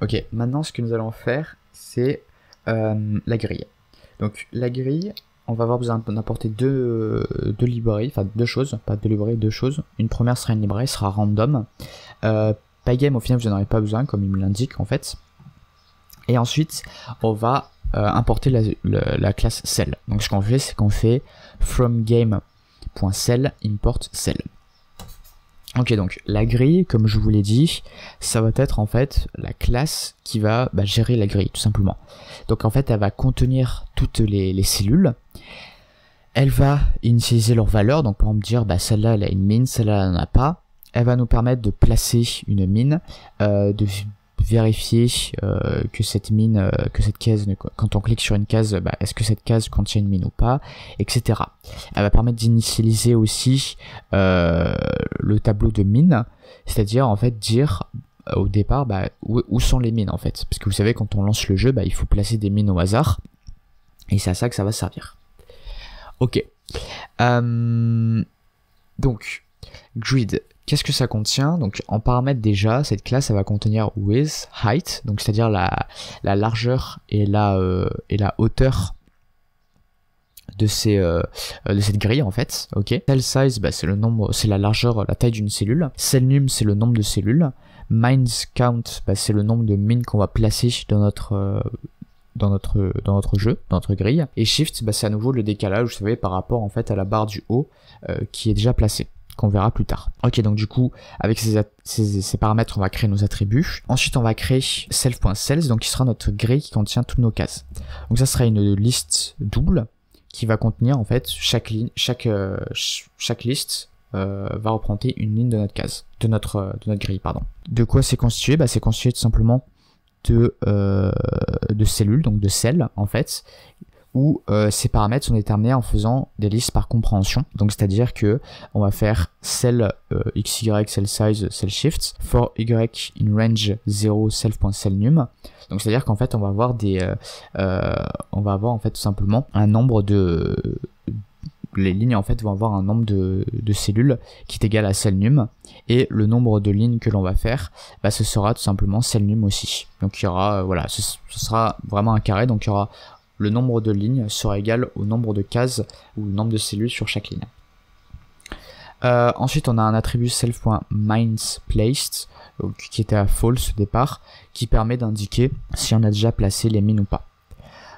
Ok, maintenant ce que nous allons faire, c'est la grille. Donc la grille, on va avoir besoin d'apporter deux librairies, enfin deux choses, pas deux librairies, deux choses. Une première sera une librairie, sera random. Pygame, au final, vous n'en aurez pas besoin, comme il me l'indique en fait. Et ensuite, on va importer la classe cell. Donc ce qu'on fait, c'est qu'on fait fromGame.cell import cell. Ok, donc la grille, comme je vous l'ai dit, ça va être en fait la classe qui va gérer la grille, tout simplement. Donc en fait, elle va contenir toutes les cellules. Elle va initialiser leurs valeurs, donc par exemple dire celle-là elle a une mine, celle-là elle n'en a pas. Elle va nous permettre de placer une mine, de vérifier que cette mine, que cette case, quand on clique sur une case, est-ce que cette case contient une mine ou pas, etc. Elle va permettre d'initialiser aussi le tableau de mine, c'est-à-dire en fait dire au départ où sont les mines en fait, parce que vous savez quand on lance le jeu, il faut placer des mines au hasard, et c'est à ça que ça va servir. Ok. Donc grid. Qu'est-ce que ça contient? Donc en paramètre déjà, cette classe elle va contenir width, height, donc c'est-à-dire la largeur et la hauteur de cette grille en fait. Ok. Cell size, c'est le nombre, c'est la largeur, la taille d'une cellule. Cell num, c'est le nombre de cellules. Mines count, c'est le nombre de mines qu'on va placer dans notre jeu, dans notre grille. Et shift, c'est à nouveau le décalage, vous savez, par rapport en fait à la barre du haut qui est déjà placée, qu'on verra plus tard. Ok, donc du coup, avec ces paramètres, on va créer nos attributs. Ensuite, on va créer self.cells, donc qui sera notre grille qui contient toutes nos cases. Donc ça sera une liste double qui va contenir en fait chaque liste va représenter une ligne de notre case, de notre grille, pardon. De quoi c'est constitué? C'est constitué tout simplement de cellules, donc de cells en fait, où ces paramètres sont déterminés en faisant des listes par compréhension. Donc c'est-à-dire que on va faire cell xy, cell size, cell shift, for y in range 0 self.cellNum. Donc c'est-à-dire qu'en fait on va avoir en fait tout simplement un nombre de les lignes en fait vont avoir un nombre de cellules qui est égal à cellNum, et le nombre de lignes que l'on va faire, ce sera tout simplement cellNum aussi. Donc il y aura ce sera vraiment un carré, donc il y aura le nombre de lignes sera égal au nombre de cases ou le nombre de cellules sur chaque ligne. Ensuite on a un attribut self.minesPlaced qui était à false au départ, qui permet d'indiquer si on a déjà placé les mines ou pas.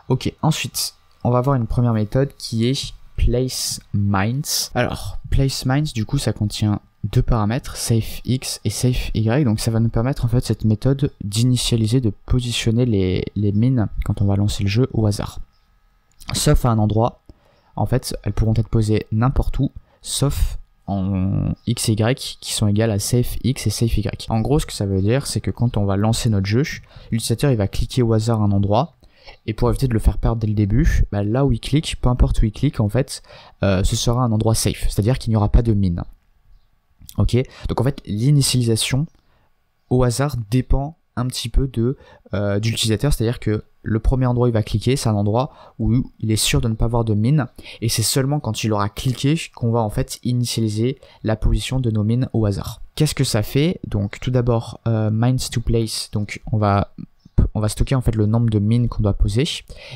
Ok, ensuite on va avoir une première méthode qui est placeMines. Alors placeMines, du coup ça contient deux paramètres, safeX et safeY, donc ça va nous permettre en fait cette méthode d'initialiser, de positionner les mines quand on va lancer le jeu au hasard. Sauf à un endroit, en fait elles pourront être posées n'importe où, sauf en X et Y qui sont égales à safeX et safeY. En gros ce que ça veut dire, c'est que quand on va lancer notre jeu, l'utilisateur il va cliquer au hasard à un endroit, et pour éviter de le faire perdre dès le début, là où il clique, peu importe où il clique en fait, ce sera un endroit safe, c'est-à-dire qu'il n'y aura pas de mine. Ok, donc en fait l'initialisation au hasard dépend un petit peu de l'utilisateur, c'est-à-dire que le premier endroit où il va cliquer, c'est un endroit où il est sûr de ne pas avoir de mine, et c'est seulement quand il aura cliqué qu'on va en fait initialiser la position de nos mines au hasard. Qu'est-ce que ça fait? Donc tout d'abord mines to place, donc on va stocker en fait le nombre de mines qu'on doit poser,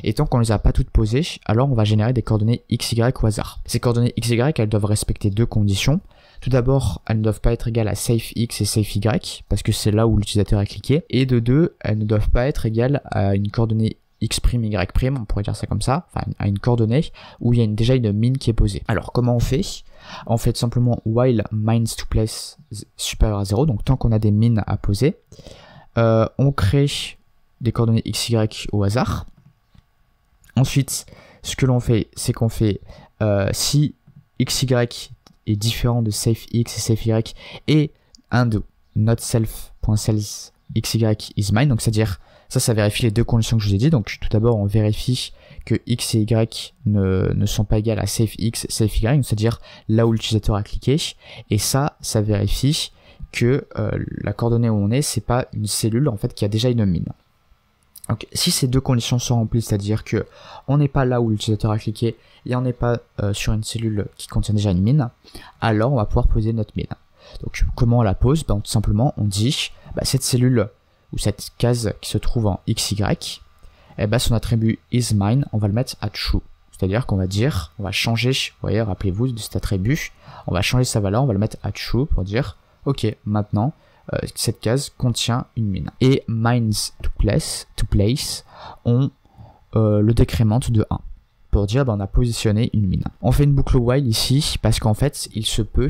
et tant qu'on les a pas toutes posées, alors on va générer des coordonnées XY au hasard. Ces coordonnées XY, elles doivent respecter deux conditions. Tout d'abord, elles ne doivent pas être égales à safeX et safeY, parce que c'est là où l'utilisateur a cliqué, et de deux, elles ne doivent pas être égales à une coordonnée X', Y', on pourrait dire ça comme ça, enfin à une coordonnée où il y a déjà une mine qui est posée. Alors comment on fait? On fait tout simplement while mines to place supérieur à 0, donc tant qu'on a des mines à poser, on crée des coordonnées XY au hasard. Ensuite, ce que l'on fait, c'est qu'on fait si XY est différent de safeX et safeY et and notSelf.cells XY is mine, donc c'est-à-dire ça vérifie les deux conditions que je vous ai dit. Donc tout d'abord on vérifie que X et Y ne sont pas égales à safeX et safeY, c'est-à-dire là où l'utilisateur a cliqué, et ça vérifie que la coordonnée où on est, c'est pas une cellule en fait qui a déjà une mine. Donc si ces deux conditions sont remplies, c'est-à-dire que on n'est pas là où l'utilisateur a cliqué et on n'est pas sur une cellule qui contient déjà une mine, alors on va pouvoir poser notre mine. Donc comment on la pose? Tout simplement on dit cette cellule ou cette case qui se trouve en XY, et ben son attribut isMine, on va le mettre à true. C'est-à-dire qu'on va dire, on va changer, vous voyez, rappelez-vous de cet attribut, on va changer sa valeur, on va le mettre à true pour dire, ok, maintenant, cette case contient une mine. Et mines to place, on le décrémente de 1. Pour dire, ben, on a positionné une mine. On fait une boucle while ici, parce qu'en fait, il se peut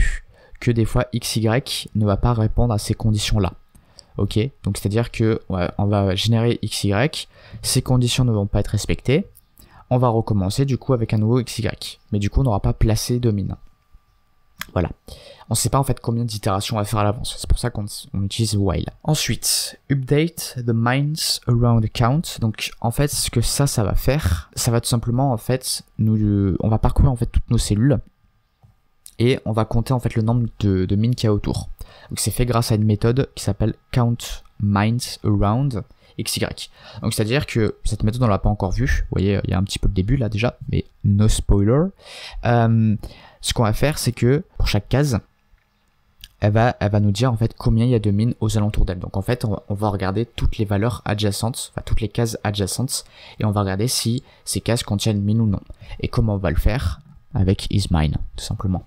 que des fois XY ne va pas répondre à ces conditions-là. Ok, donc c'est-à-dire que on va générer XY, ces conditions ne vont pas être respectées, on va recommencer du coup avec un nouveau XY, mais du coup on n'aura pas placé de mine. Voilà, on ne sait pas en fait combien d'itérations on va faire à l'avance, c'est pour ça qu'on utilise while. Ensuite, update the mines around count, donc en fait ce que ça va faire, ça va tout simplement en fait, on va parcourir en fait toutes nos cellules, et on va compter en fait le nombre de mines qu'il y a autour. Donc c'est fait grâce à une méthode qui s'appelle countMinesAround XY. Donc c'est à dire que cette méthode on l'a pas encore vue, vous voyez il y a un petit peu le début là déjà, mais no spoiler. Ce qu'on va faire c'est que pour chaque case, elle va nous dire en fait combien il y a de mines aux alentours d'elle. Donc en fait on va regarder toutes les valeurs adjacentes, enfin toutes les cases adjacentes, et on va regarder si ces cases contiennent une mine ou non. Et comment on va le faire? Avec isMine tout simplement.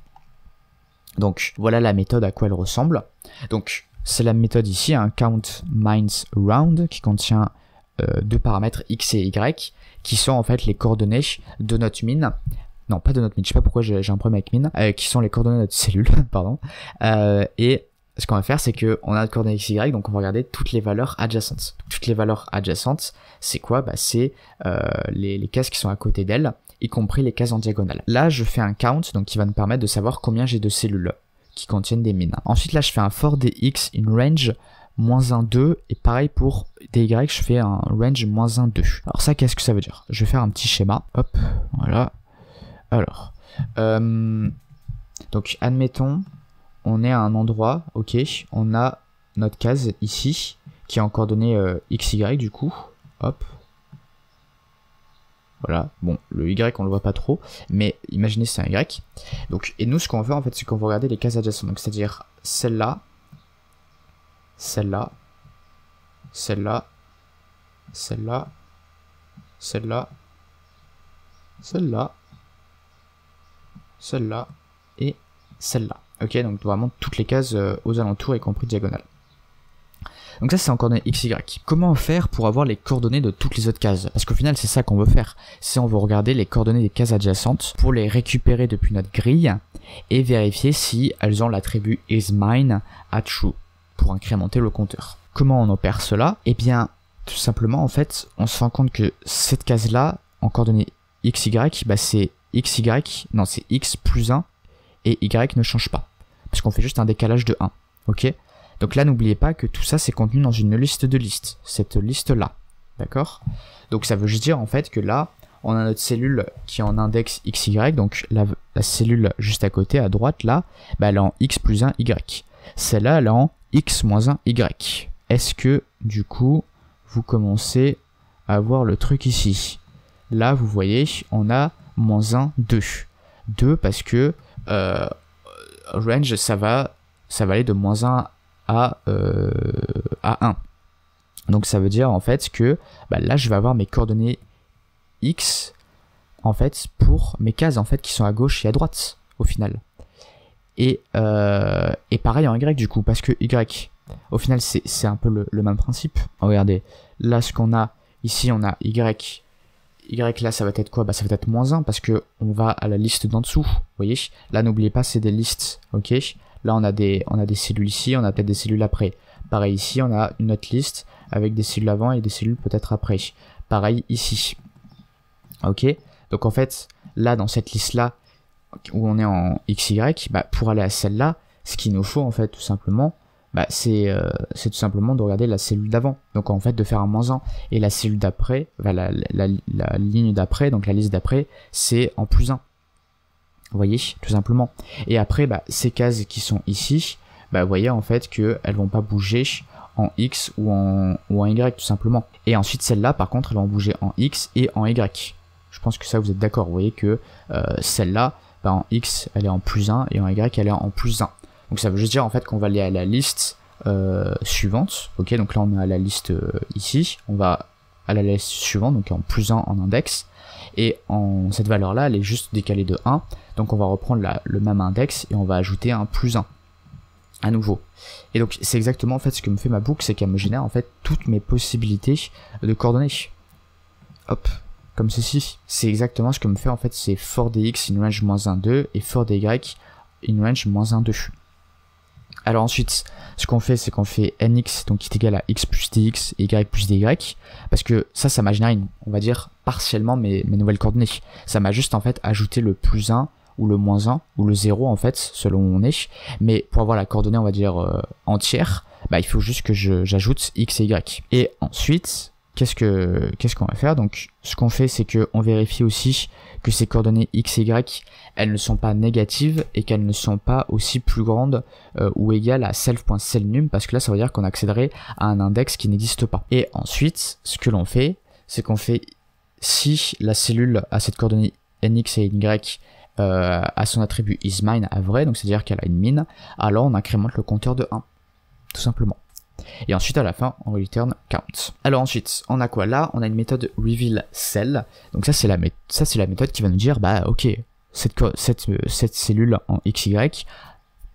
Donc voilà la méthode à quoi elle ressemble. Donc c'est la méthode ici, un countMinesAround qui contient deux paramètres x et y qui sont en fait les coordonnées de notre mine. Non, pas de notre mine, je sais pas pourquoi j'ai un problème avec mine, qui sont les coordonnées de notre cellule, pardon. Et ce qu'on va faire, c'est qu'on a notre coordonnée x, y, donc on va regarder toutes les valeurs adjacentes. Toutes les valeurs adjacentes, c'est quoi? Bah, c'est les cases qui sont à côté d'elles, y compris les cases en diagonale. Là, je fais un count, donc qui va nous permettre de savoir combien j'ai de cellules qui contiennent des mines. Ensuite, là, je fais un for dx in range -1, 2, et pareil pour dy, je fais un range -1, 2. Alors ça, qu'est-ce que ça veut dire? Je vais faire un petit schéma, hop, voilà. Alors, donc admettons, on est à un endroit, ok, on a notre case ici, qui est en coordonnées xy du coup, hop. Voilà, bon, le Y on le voit pas trop, mais imaginez c'est un Y. Donc, et nous ce qu'on va faire en fait, c'est qu'on va regarder les cases adjacentes, donc c'est-à-dire celle-là, celle-là, celle-là, celle-là, celle-là, celle-là, celle-là et celle-là. Ok, donc vraiment toutes les cases aux alentours, y compris diagonales. Donc ça c'est en coordonnées XY. Comment faire pour avoir les coordonnées de toutes les autres cases? Parce qu'au final c'est ça qu'on veut faire. C'est on veut regarder les coordonnées des cases adjacentes pour les récupérer depuis notre grille et vérifier si elles ont l'attribut isMine à true pour incrémenter le compteur. Comment on opère cela? Eh bien tout simplement en fait on se rend compte que cette case là en coordonnées XY, bah c'est XY, non c'est X plus 1 et Y ne change pas. Parce qu'on fait juste un décalage de 1. Ok? Donc là, n'oubliez pas que tout ça, c'est contenu dans une liste de listes. Cette liste-là. D'accord? Donc ça veut juste dire en fait que là, on a notre cellule qui est en index XY. Donc la cellule juste à côté, à droite, là, bah, elle est en X plus 1 Y. Celle-là, elle est en X moins 1 Y. Est-ce que, du coup, vous commencez à voir le truc ici? Là, vous voyez, on a moins 1, 2. 2 parce que range, ça va aller de moins 1 à 1. Donc ça veut dire en fait que bah, là je vais avoir mes coordonnées X en fait pour mes cases en fait qui sont à gauche et à droite au final. Et pareil en Y du coup parce que Y au final c'est un peu le même principe. Regardez, là ce qu'on a ici on a Y là ça va être quoi? Bah ça va être moins 1 parce que on va à la liste d'en dessous. Vous voyez? Là n'oubliez pas c'est des listes, ok? Là on a des cellules ici, on a peut-être des cellules après. Pareil ici, on a une autre liste avec des cellules avant et des cellules peut-être après. Pareil ici. Ok? Donc en fait, là dans cette liste-là, où on est en XY, bah, pour aller à celle-là, ce qu'il nous faut en fait tout simplement, bah, c'est tout simplement de regarder la cellule d'avant. Donc en fait de faire un -1. Et la cellule d'après, bah, la ligne d'après, donc la liste d'après, c'est en +1. Vous voyez, tout simplement. Et après, bah, ces cases qui sont ici, bah, vous voyez en fait qu'elles vont pas bouger en X ou en Y tout simplement. Et ensuite celles-là, par contre, elles vont bouger en X et en Y. Je pense que ça, vous êtes d'accord. Vous voyez que celle-là, bah, en X, elle est en +1 et en Y, elle est en +1. Donc ça veut juste dire en fait qu'on va aller à la liste suivante. Ok, donc là on est à la liste ici, on va à la liste suivante, donc en +1 en index, et cette valeur là elle est juste décalée de 1, donc on va reprendre le même index et on va ajouter un +1 à nouveau. Et donc c'est exactement en fait ce que me fait ma boucle, c'est qu'elle me génère en fait toutes mes possibilités de coordonnées. Hop, comme ceci. C'est exactement ce que me fait en fait c'est for dx in range -1, 2 et for dy in range -1, 2. Alors ensuite, ce qu'on fait, c'est qu'on fait nx, donc qui est égal à x plus dx et y plus dy, parce que ça m'a généré, on va dire, partiellement mes nouvelles coordonnées. Ça m'a juste en fait ajouté le +1 ou le -1 ou le 0 en fait, selon où on est. Mais pour avoir la coordonnée, on va dire, entière, bah, il faut juste que j'ajoute x et y. Et ensuite, qu'est-ce qu'on va faire? Donc ce qu'on fait, c'est qu'on vérifie aussi que ces coordonnées x et y, elles ne sont pas négatives et qu'elles ne sont pas aussi plus grandes ou égales à self.selnum, parce que là ça veut dire qu'on accéderait à un index qui n'existe pas. Et ensuite, ce que l'on fait, c'est qu'on fait si la cellule a cette coordonnée nx et y à son attribut isMine à vrai, donc c'est à dire qu'elle a une mine, alors on incrémente le compteur de 1, tout simplement. Et ensuite à la fin on return count. Alors ensuite on a quoi? Là on a une méthode reveal cell. Donc ça c'est la méthode qui va nous dire bah ok, cette cellule en XY,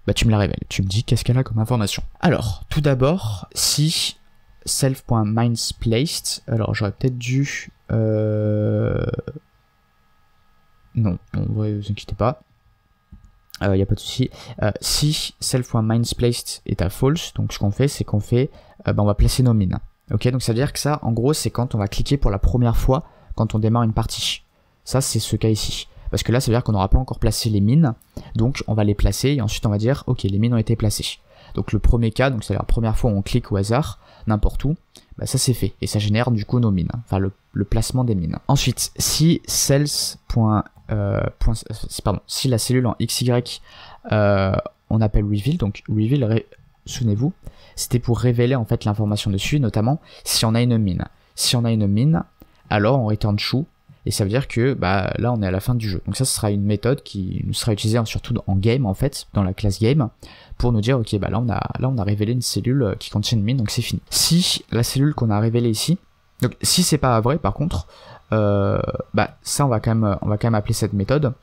bah tu me la révèles, tu me dis qu'est-ce qu'elle a comme information. Alors tout d'abord, si self.minesPlaced, alors j'aurais peut-être dû non, vous inquiétez pas, y a pas de souci. Si self.minesPlaced est à false, donc ce qu'on fait, c'est qu'on fait, on va placer nos mines. Ok, donc ça veut dire que ça, en gros, c'est quand on va cliquer pour la première fois quand on démarre une partie. Ça, c'est ce cas ici. Parce que là, ça veut dire qu'on n'aura pas encore placé les mines, donc on va les placer et ensuite on va dire, ok, les mines ont été placées. Donc le premier cas, donc c'est la première fois où on clique au hasard, n'importe où, bah ça c'est fait et ça génère du coup nos mines, enfin le placement des mines. Ensuite, si si la cellule en XY on appelle reveal, donc reveal, souvenez-vous, c'était pour révéler en fait l'information dessus, notamment si on a une mine. Si on a une mine, alors on return true, et ça veut dire que bah là on est à la fin du jeu. Donc ça, ce sera une méthode qui nous sera utilisée surtout en game en fait, dans la classe game, pour nous dire ok bah là on a révélé une cellule qui contient une mine, donc c'est fini. Si la cellule qu'on a révélée ici, donc si c'est pas vrai par contre, bah ça on va quand même appeler cette méthode,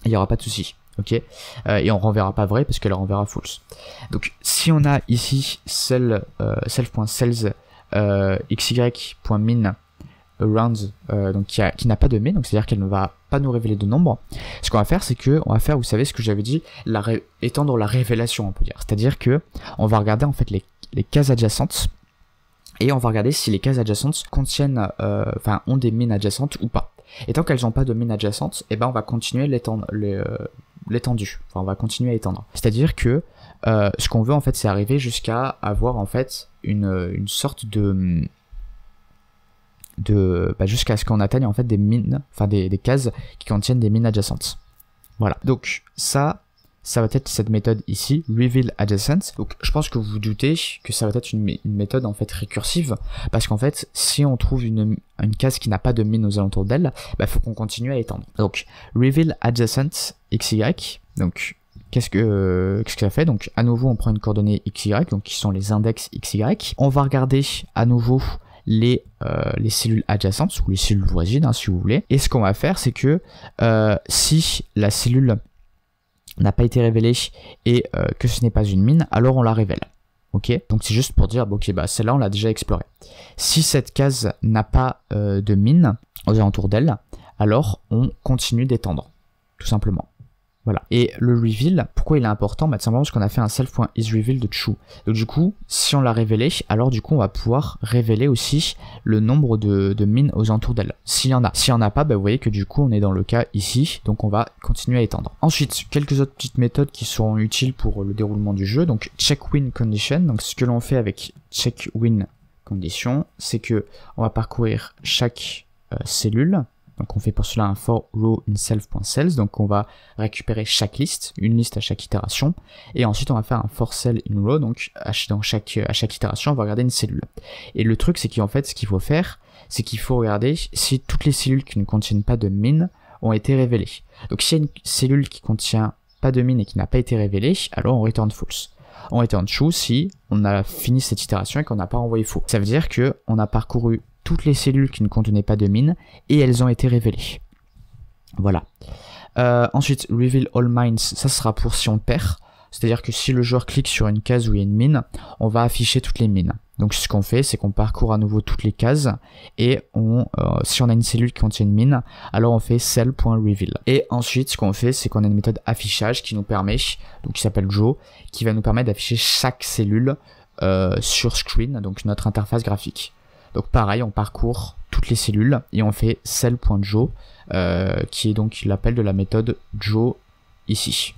il y aura pas de souci, ok, et on renverra pas vrai parce qu'elle renverra false. Donc si on a ici self.cells xy.min around, donc qui n'a pas de min, donc c'est à dire qu'elle ne va pas nous révéler de nombre. Ce qu'on va faire, c'est que on va faire, vous savez ce que j'avais dit, étendre la révélation, on peut dire, c'est à dire que on va regarder en fait les cases adjacentes. Et on va regarder si les cases adjacentes contiennent, ont des mines adjacentes ou pas. Et tant qu'elles n'ont pas de mines adjacentes, eh ben on va continuer l'étendue. Enfin, on va continuer à étendre. C'est-à-dire que ce qu'on veut en fait, c'est arriver jusqu'à avoir en fait une sorte jusqu'à ce qu'on atteigne en fait des mines, enfin des cases qui contiennent des mines adjacentes. Voilà. Donc ça va être cette méthode ici, reveal adjacent. Donc je pense que vous vous doutez que ça va être une méthode en fait récursive, parce qu'en fait si on trouve une case qui n'a pas de mine aux alentours d'elle, bah faut qu'on continue à étendre. Donc reveal adjacent xy, donc qu'est-ce que ça fait? Donc à nouveau on prend une coordonnée xy, donc qui sont les index xy. On va regarder à nouveau les cellules adjacentes ou les cellules voisines, hein, si vous voulez. Et ce qu'on va faire, c'est que si la cellule n'a pas été révélée et que ce n'est pas une mine, alors on la révèle. Ok, donc c'est juste pour dire, ok, bah celle-là on l'a déjà explorée. Si cette case n'a pas de mine aux alentours d'elle, alors on continue d'étendre, tout simplement. Voilà. Et le reveal, pourquoi il est important? Bah, tout simplement parce qu'on a fait un self.isReveal de true. Donc du coup, si on l'a révélé, alors du coup on va pouvoir révéler aussi le nombre de mines aux alentours d'elle. S'il y en a. S'il y en a pas, bah, vous voyez que du coup on est dans le cas ici, donc on va continuer à étendre. Ensuite, quelques autres petites méthodes qui seront utiles pour le déroulement du jeu. Donc check win condition. Donc ce que l'on fait avec check win condition, c'est que on va parcourir chaque cellule. Donc on fait pour cela un for row in self.cells, donc on va récupérer chaque liste, une liste à chaque itération, et ensuite on va faire un for cell in row, donc à chaque itération on va regarder une cellule. Et le truc c'est qu'en fait ce qu'il faut faire, c'est qu'il faut regarder si toutes les cellules qui ne contiennent pas de mine ont été révélées. Donc s'il y a une cellule qui contient pas de mine et qui n'a pas été révélée, alors on return false. ont été en true si on a fini cette itération et qu'on n'a pas envoyé faux. Ça veut dire qu'on a parcouru toutes les cellules qui ne contenaient pas de mine et elles ont été révélées. Voilà. Ensuite, reveal all mines, ça sera pour si on perd. C'est-à-dire que si le joueur clique sur une case où il y a une mine, on va afficher toutes les mines. Donc ce qu'on fait, c'est qu'on parcourt à nouveau toutes les cases et si on a une cellule qui contient une mine, alors on fait cell.reveal. Et ensuite, ce qu'on fait, c'est qu'on a une méthode affichage qui nous permet, donc qui s'appelle Joe, qui va nous permettre d'afficher chaque cellule sur screen, donc notre interface graphique. Donc pareil, on parcourt toutes les cellules et on fait cell.joe, qui est donc l'appel de la méthode Joe ici.